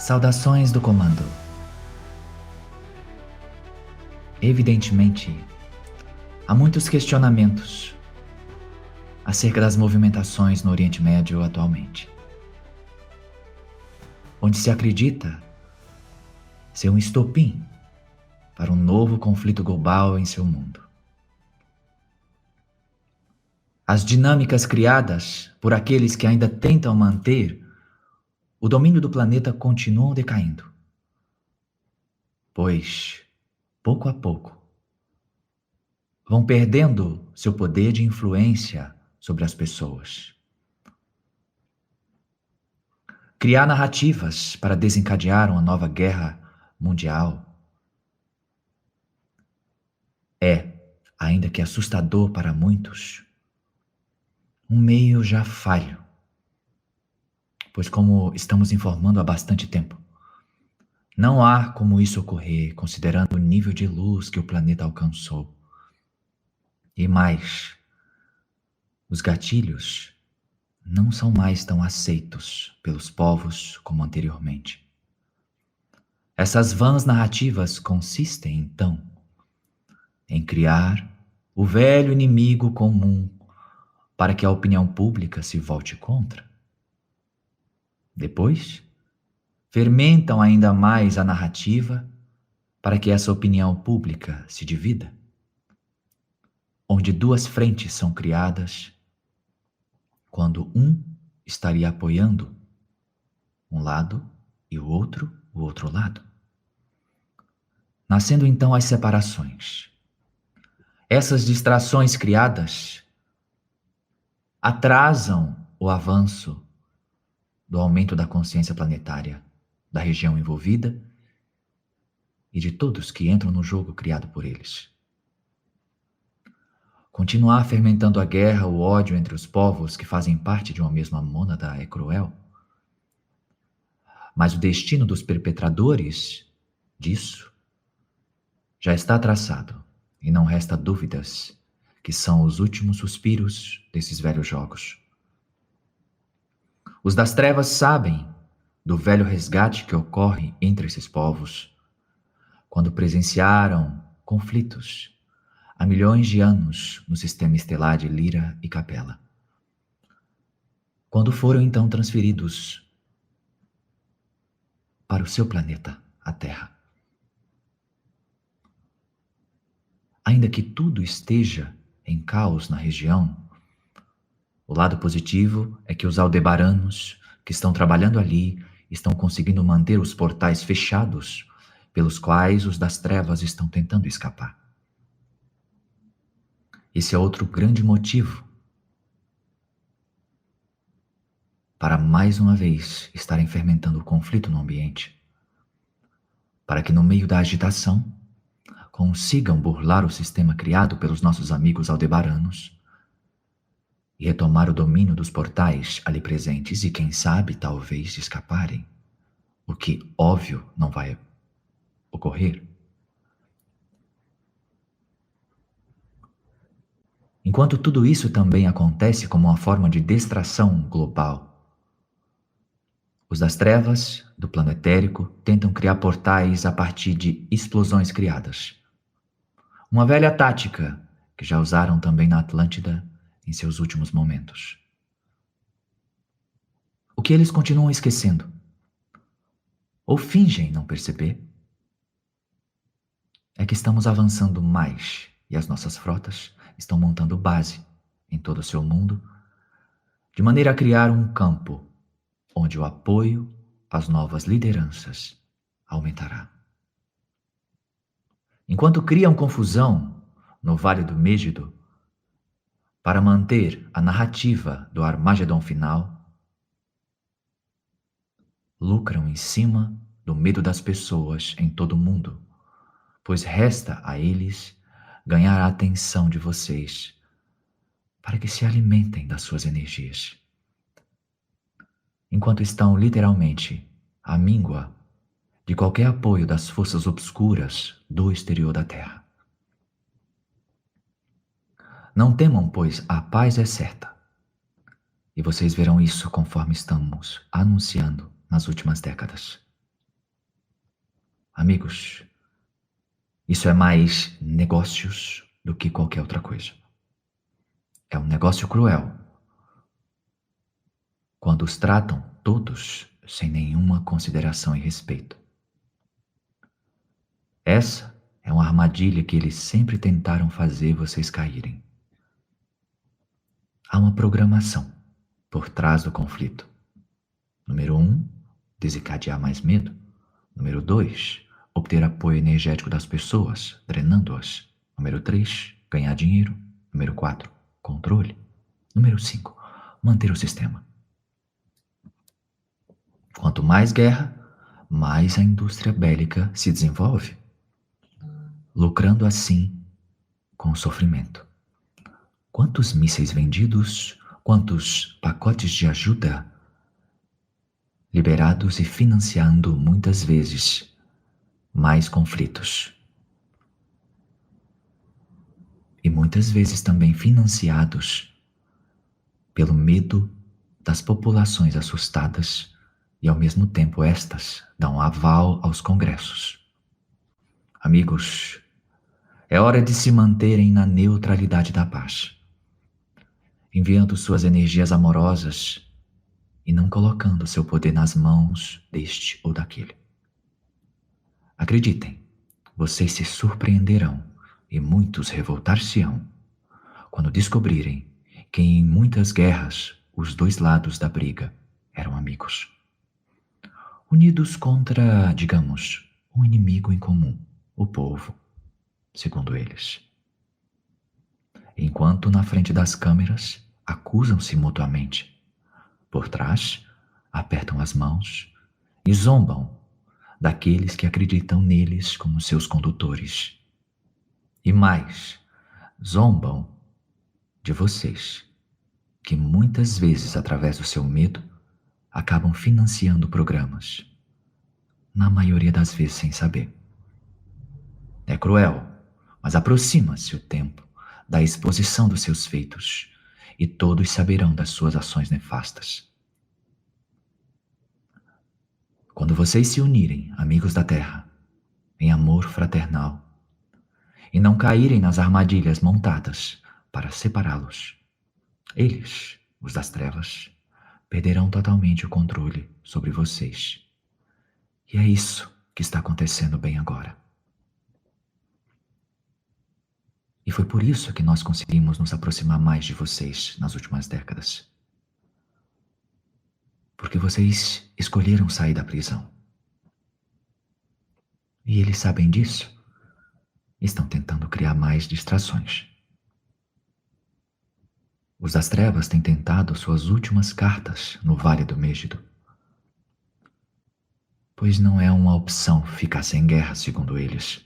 Saudações do comando. Evidentemente, há muitos questionamentos acerca das movimentações no Oriente Médio atualmente, onde se acredita ser um estopim para um novo conflito global em seu mundo. As dinâmicas criadas por aqueles que ainda tentam manter o domínio do planeta continuam decaindo, pois, pouco a pouco, vão perdendo seu poder de influência sobre as pessoas. Criar narrativas para desencadear uma nova guerra mundial é, ainda que assustador para muitos, um meio já falho, pois, como estamos informando há bastante tempo, não há como isso ocorrer considerando o nível de luz que o planeta alcançou. E mais, os gatilhos não são mais tão aceitos pelos povos como anteriormente. Essas vãs narrativas consistem, então, em criar o velho inimigo comum para que a opinião pública se volte contra. Depois, fermentam ainda mais a narrativa para que essa opinião pública se divida, onde duas frentes são criadas, quando um estaria apoiando um lado e o outro lado. Nascendo então as separações. Essas distrações criadas atrasam o avanço do aumento da consciência planetária, da região envolvida e de todos que entram no jogo criado por eles. Continuar fermentando a guerra, o ódio entre os povos que fazem parte de uma mesma mônada é cruel. Mas o destino dos perpetradores disso já está traçado e não resta dúvidas que são os últimos suspiros desses velhos jogos. Os das trevas sabem do velho resgate que ocorre entre esses povos quando presenciaram conflitos há milhões de anos no sistema estelar de Lyra e Capella. Quando foram então transferidos para o seu planeta, a Terra. Ainda que tudo esteja em caos na região, o lado positivo é que os aldebaranos que estão trabalhando ali estão conseguindo manter os portais fechados pelos quais os das trevas estão tentando escapar. Esse é outro grande motivo para mais uma vez estarem fermentando o conflito no ambiente, para que no meio da agitação consigam burlar o sistema criado pelos nossos amigos aldebaranos e retomar o domínio dos portais ali presentes e, quem sabe, talvez escaparem, o que, óbvio, não vai ocorrer. Enquanto tudo isso também acontece como uma forma de distração global, os das trevas, do plano etérico, tentam criar portais a partir de explosões criadas. Uma velha tática que já usaram também na Atlântida em seus últimos momentos. O que eles continuam esquecendo, ou fingem não perceber, é que estamos avançando mais e as nossas frotas estão montando base em todo o seu mundo, de maneira a criar um campo onde o apoio às novas lideranças aumentará. Enquanto criam confusão no Vale do Mégido para manter a narrativa do Armagedon final, lucram em cima do medo das pessoas em todo o mundo, pois resta a eles ganhar a atenção de vocês para que se alimentem das suas energias, enquanto estão literalmente à míngua de qualquer apoio das forças obscuras do exterior da Terra. Não temam, pois a paz é certa, e vocês verão isso conforme estamos anunciando nas últimas décadas. Amigos, isso é mais negócios do que qualquer outra coisa. É um negócio cruel quando os tratam todos sem nenhuma consideração e respeito. Essa é uma armadilha que eles sempre tentaram fazer vocês caírem. Há uma programação por trás do conflito. Número 1, desencadear mais medo. Número 2, obter apoio energético das pessoas, drenando-as. Número 3, ganhar dinheiro. Número 4, controle. Número 5, manter o sistema. Quanto mais guerra, mais a indústria bélica se desenvolve, lucrando assim com o sofrimento. Quantos mísseis vendidos, quantos pacotes de ajuda liberados e financiando muitas vezes mais conflitos. E muitas vezes também financiados pelo medo das populações assustadas e ao mesmo tempo estas dão aval aos congressos. Amigos, é hora de se manterem na neutralidade da paz, enviando suas energias amorosas e não colocando seu poder nas mãos deste ou daquele. Acreditem, vocês se surpreenderão e muitos revoltar-se-ão quando descobrirem que em muitas guerras os dois lados da briga eram amigos, unidos contra, digamos, um inimigo em comum, o povo, segundo eles. Enquanto na frente das câmeras acusam-se mutuamente, por trás apertam as mãos e zombam daqueles que acreditam neles como seus condutores. E mais, zombam de vocês, que muitas vezes, através do seu medo, acabam financiando programas, na maioria das vezes sem saber. É cruel, mas aproxima-se o tempo da exposição dos seus feitos, e todos saberão das suas ações nefastas. Quando vocês se unirem, amigos da Terra, em amor fraternal, e não caírem nas armadilhas montadas para separá-los, eles, os das trevas, perderão totalmente o controle sobre vocês. E é isso que está acontecendo bem agora. E foi por isso que nós conseguimos nos aproximar mais de vocês nas últimas décadas. Porque vocês escolheram sair da prisão. E eles sabem disso. Estão tentando criar mais distrações. Os das trevas têm tentado suas últimas cartas no Vale do Mégido. Pois não é uma opção ficar sem guerra, segundo eles.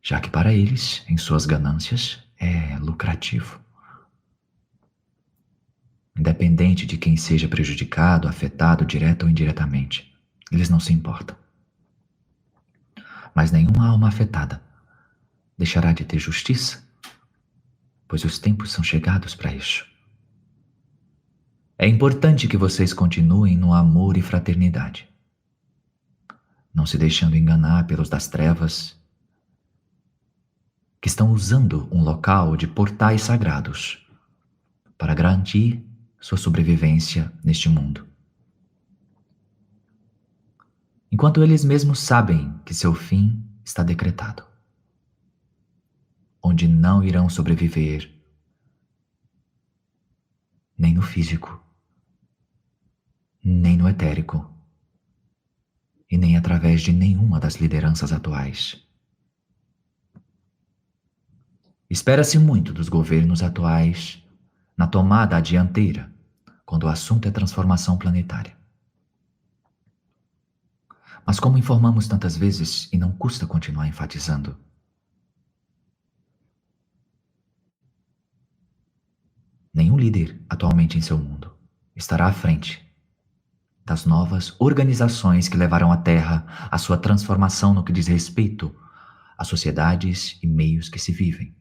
Já que para eles, em suas ganâncias, é lucrativo. Independente de quem seja prejudicado, afetado, direto ou indiretamente, eles não se importam. Mas nenhuma alma afetada deixará de ter justiça, pois os tempos são chegados para isso. É importante que vocês continuem no amor e fraternidade, não se deixando enganar pelos das trevas, que estão usando um local de portais sagrados para garantir sua sobrevivência neste mundo. Enquanto eles mesmos sabem que seu fim está decretado, onde não irão sobreviver nem no físico, nem no etérico, e nem através de nenhuma das lideranças atuais. Espera-se muito dos governos atuais na tomada à dianteira quando o assunto é transformação planetária. Mas como informamos tantas vezes e não custa continuar enfatizando, nenhum líder atualmente em seu mundo estará à frente das novas organizações que levarão a Terra à sua transformação no que diz respeito às sociedades e meios que se vivem.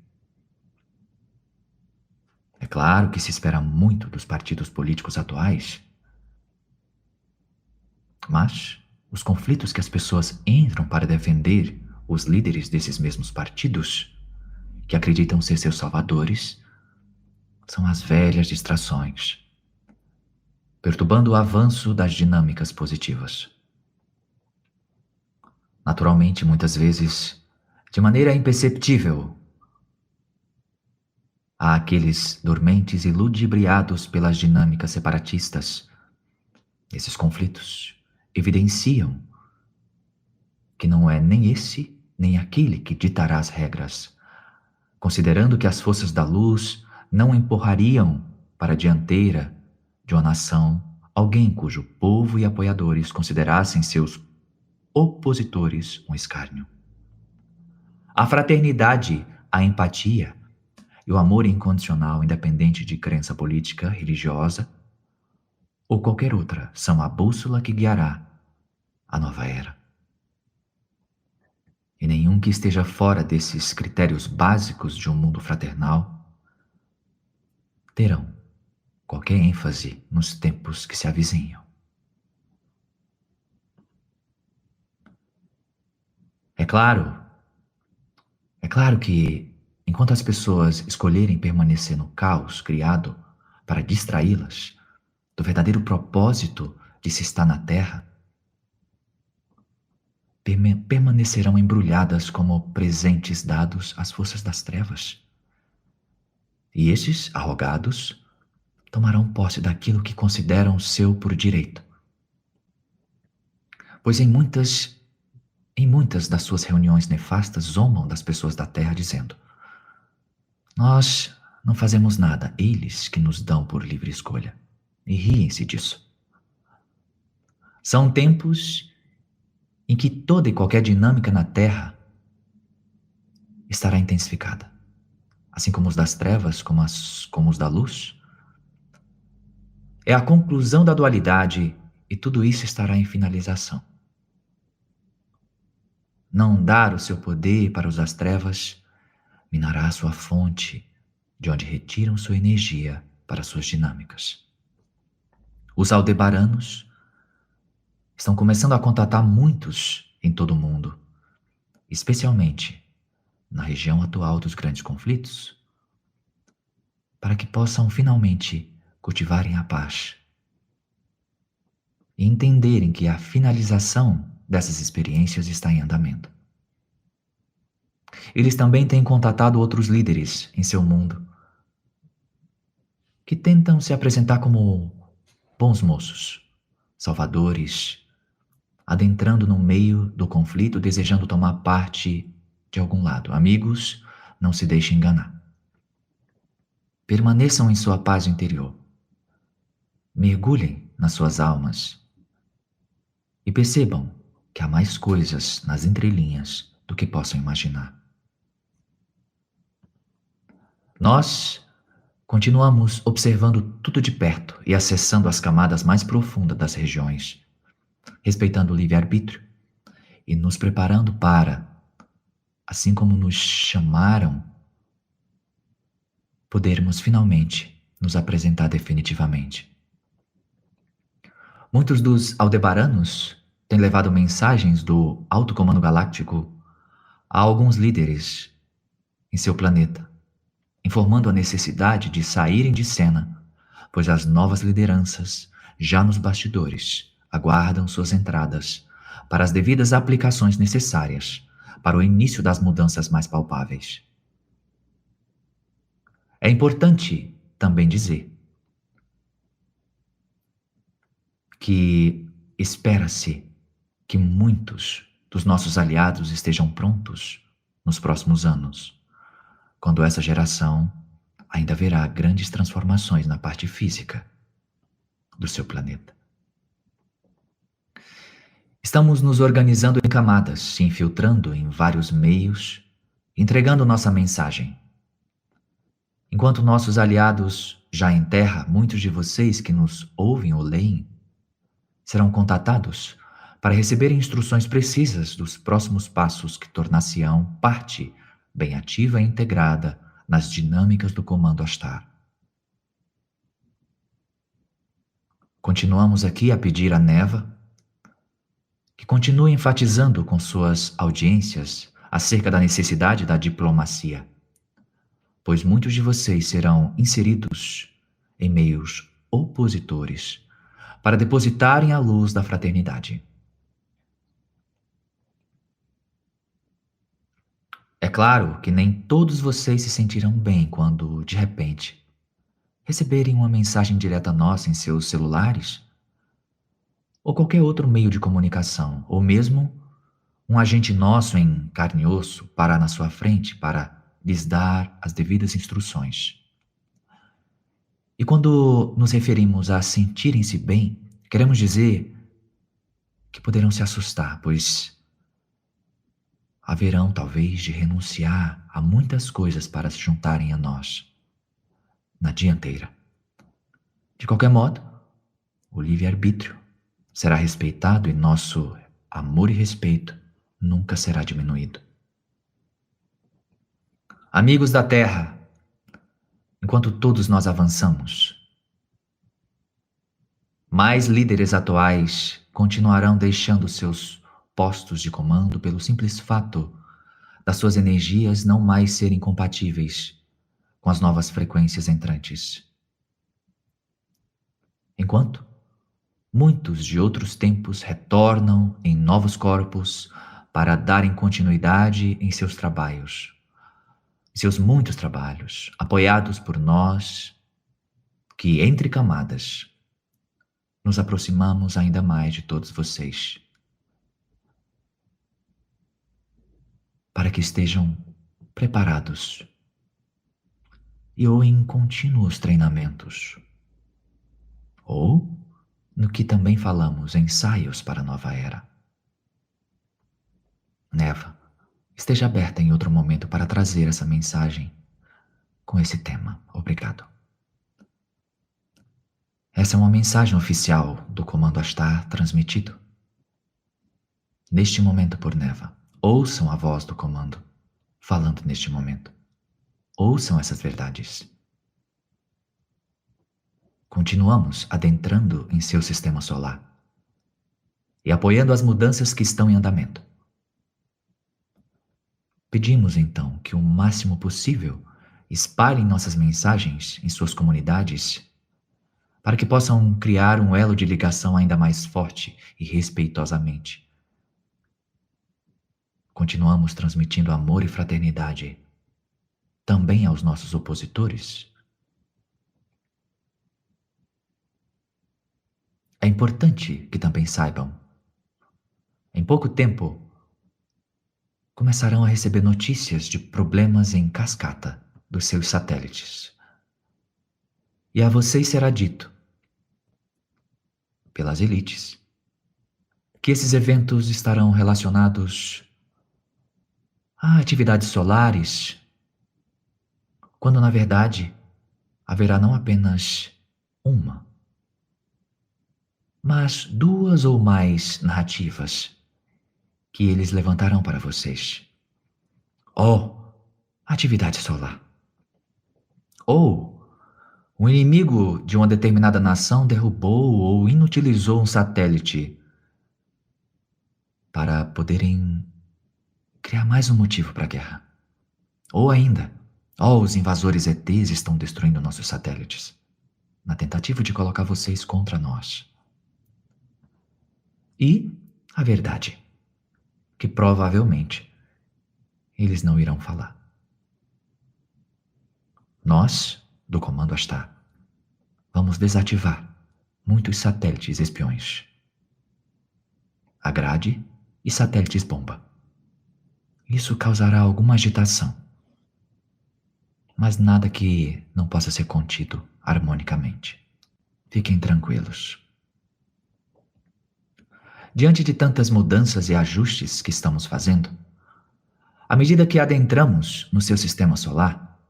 É claro que se espera muito dos partidos políticos atuais, mas os conflitos que as pessoas entram para defender os líderes desses mesmos partidos, que acreditam ser seus salvadores, são as velhas distrações, perturbando o avanço das dinâmicas positivas. Naturalmente, muitas vezes, de maneira imperceptível, há aqueles dormentes e ludibriados pelas dinâmicas separatistas. Esses conflitos evidenciam que não é nem esse nem aquele que ditará as regras, considerando que as forças da luz não empurrariam para a dianteira de uma nação alguém cujo povo e apoiadores considerassem seus opositores um escárnio. A fraternidade, a empatia e o amor incondicional, independente de crença política, religiosa ou qualquer outra, são a bússola que guiará a nova era. E nenhum que esteja fora desses critérios básicos de um mundo fraternal terão qualquer ênfase nos tempos que se avizinham. É claro que, enquanto as pessoas escolherem permanecer no caos criado para distraí-las do verdadeiro propósito de se estar na Terra, permanecerão embrulhadas como presentes dados às forças das trevas. E estes, arrogados, tomarão posse daquilo que consideram seu por direito. Pois em muitas das suas reuniões nefastas zombam das pessoas da Terra dizendo: nós não fazemos nada, eles que nos dão por livre escolha. E riem-se disso. São tempos em que toda e qualquer dinâmica na Terra estará intensificada, assim como os das trevas, como os da luz. É a conclusão da dualidade e tudo isso estará em finalização. Não dar o seu poder para os das trevas minará a sua fonte, de onde retiram sua energia para suas dinâmicas. Os aldebaranos estão começando a contatar muitos em todo o mundo, especialmente na região atual dos grandes conflitos, para que possam finalmente cultivarem a paz e entenderem que a finalização dessas experiências está em andamento. Eles também têm contatado outros líderes em seu mundo que tentam se apresentar como bons moços, salvadores, adentrando no meio do conflito, desejando tomar parte de algum lado. Amigos, não se deixem enganar. Permaneçam em sua paz interior. Mergulhem nas suas almas e percebam que há mais coisas nas entrelinhas do que possam imaginar. Nós continuamos observando tudo de perto e acessando as camadas mais profundas das regiões, respeitando o livre-arbítrio e nos preparando para, assim como nos chamaram, podermos finalmente nos apresentar definitivamente. Muitos dos aldebaranos têm levado mensagens do Alto Comando Galáctico a alguns líderes em seu planeta, informando a necessidade de saírem de cena, pois as novas lideranças, já nos bastidores, aguardam suas entradas para as devidas aplicações necessárias para o início das mudanças mais palpáveis. É importante também dizer que espera-se que muitos dos nossos aliados estejam prontos nos próximos anos, quando essa geração ainda verá grandes transformações na parte física do seu planeta. Estamos nos organizando em camadas, se infiltrando em vários meios, entregando nossa mensagem. Enquanto nossos aliados já em terra, muitos de vocês que nos ouvem ou leem, serão contatados para receberem instruções precisas dos próximos passos que tornar-se-ão parte bem ativa e integrada nas dinâmicas do Comando Ashtar. Continuamos aqui a pedir a Neva que continue enfatizando com suas audiências acerca da necessidade da diplomacia, pois muitos de vocês serão inseridos em meios opositores para depositarem a luz da fraternidade. É claro que nem todos vocês se sentirão bem quando, de repente, receberem uma mensagem direta nossa em seus celulares ou qualquer outro meio de comunicação, ou mesmo um agente nosso em carne e osso parar na sua frente para lhes dar as devidas instruções. E quando nos referimos a sentirem-se bem, queremos dizer que poderão se assustar, pois haverão talvez de renunciar a muitas coisas para se juntarem a nós na dianteira. De qualquer modo, o livre-arbítrio será respeitado e nosso amor e respeito nunca será diminuído. Amigos da Terra, enquanto todos nós avançamos, mais líderes atuais continuarão deixando seus postos de comando pelo simples fato das suas energias não mais serem compatíveis com as novas frequências entrantes. Enquanto muitos de outros tempos retornam em novos corpos para darem continuidade em seus trabalhos, seus muitos trabalhos, apoiados por nós, que entre camadas nos aproximamos ainda mais de todos vocês, para que estejam preparados e ou em contínuos treinamentos, ou no que também falamos, ensaios para a nova era. Neva, esteja aberta em outro momento para trazer essa mensagem com esse tema. Obrigado. Essa é uma mensagem oficial do Comando Astar transmitido neste momento por Neva. Ouçam a voz do comando falando neste momento. Ouçam essas verdades. Continuamos adentrando em seu sistema solar e apoiando as mudanças que estão em andamento. Pedimos então que o máximo possível espalhem nossas mensagens em suas comunidades para que possam criar um elo de ligação ainda mais forte e respeitosamente. Continuamos transmitindo amor e fraternidade também aos nossos opositores. É importante que também saibam, em pouco tempo, começarão a receber notícias de problemas em cascata dos seus satélites. E a vocês será dito, pelas elites, que esses eventos estarão relacionados a atividades solares, quando na verdade haverá não apenas uma, mas duas ou mais narrativas que eles levantarão para vocês. Ou atividade solar. Ou o inimigo de uma determinada nação derrubou ou inutilizou um satélite para poderem criar mais um motivo para a guerra. Ou ainda, os invasores ETs estão destruindo nossos satélites, na tentativa de colocar vocês contra nós. E a verdade, que provavelmente eles não irão falar. Nós, do Comando Astar, vamos desativar muitos satélites espiões, a grade e satélites bomba. Isso causará alguma agitação, mas nada que não possa ser contido harmonicamente. Fiquem tranquilos. Diante de tantas mudanças e ajustes que estamos fazendo, à medida que adentramos no seu sistema solar,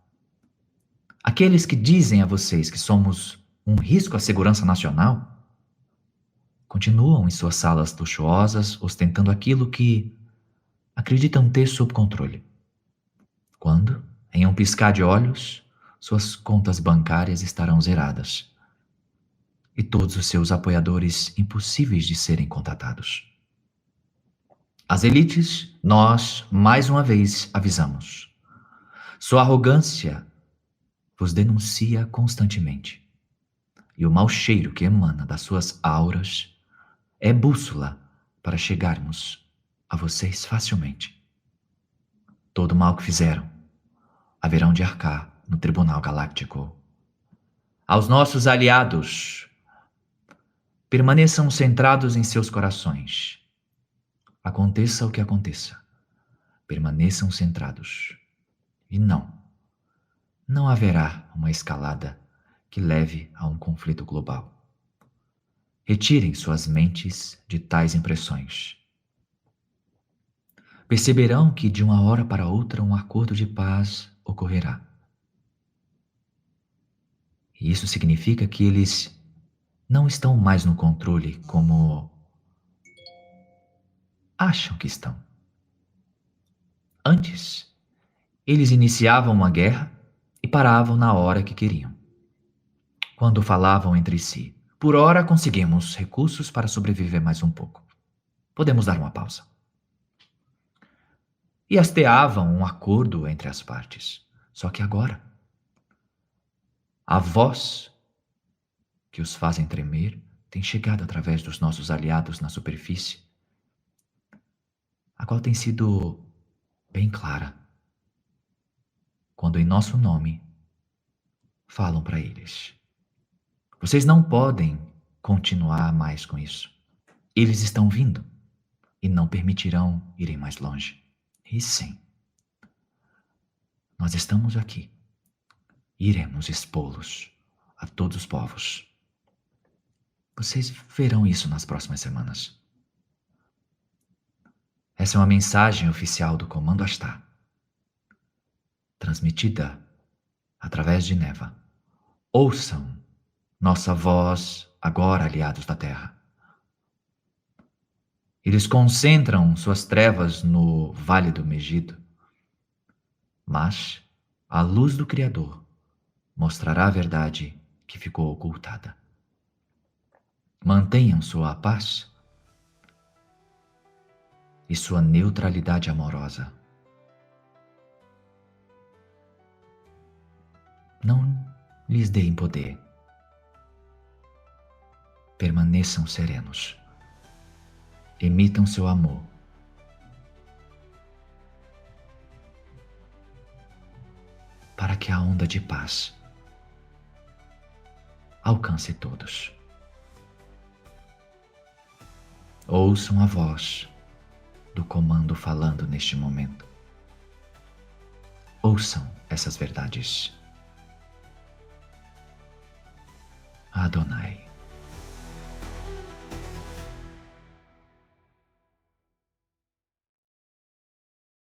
aqueles que dizem a vocês que somos um risco à segurança nacional continuam em suas salas luxuosas ostentando aquilo que acreditam ter sob controle. Quando, em um piscar de olhos, suas contas bancárias estarão zeradas e todos os seus apoiadores impossíveis de serem contatados. As elites, nós, mais uma vez, avisamos. Sua arrogância vos denuncia constantemente, e o mau cheiro que emana das suas auras é bússola para chegarmos a vocês facilmente. Todo o mal que fizeram haverão de arcar no Tribunal Galáctico. Aos nossos aliados, permaneçam centrados em seus corações. Aconteça o que aconteça, permaneçam centrados. E não haverá uma escalada que leve a um conflito global. Retirem suas mentes de tais impressões. Perceberão que de uma hora para outra um acordo de paz ocorrerá. E isso significa que eles não estão mais no controle como acham que estão. Antes, eles iniciavam uma guerra e paravam na hora que queriam. Quando falavam entre si, por ora conseguimos recursos para sobreviver mais um pouco. Podemos dar uma pausa. E hasteavam um acordo entre as partes. Só que agora, a voz que os fazem tremer tem chegado através dos nossos aliados na superfície, a qual tem sido bem clara, quando em nosso nome falam para eles: vocês não podem continuar mais com isso. Eles estão vindo e não permitirão irem mais longe. E sim, nós estamos aqui. Iremos expô-los a todos os povos. Vocês verão isso nas próximas semanas. Essa é uma mensagem oficial do Comando Astar, transmitida através de Neva. Ouçam nossa voz agora, aliados da Terra. Eles concentram suas trevas no Vale do Megido, mas a luz do Criador mostrará a verdade que ficou ocultada. Mantenham sua paz e sua neutralidade amorosa. Não lhes deem poder. Permaneçam serenos. Emitam seu amor. Para que a onda de paz alcance todos. Ouçam a voz do comando falando neste momento. Ouçam essas verdades. Adonai.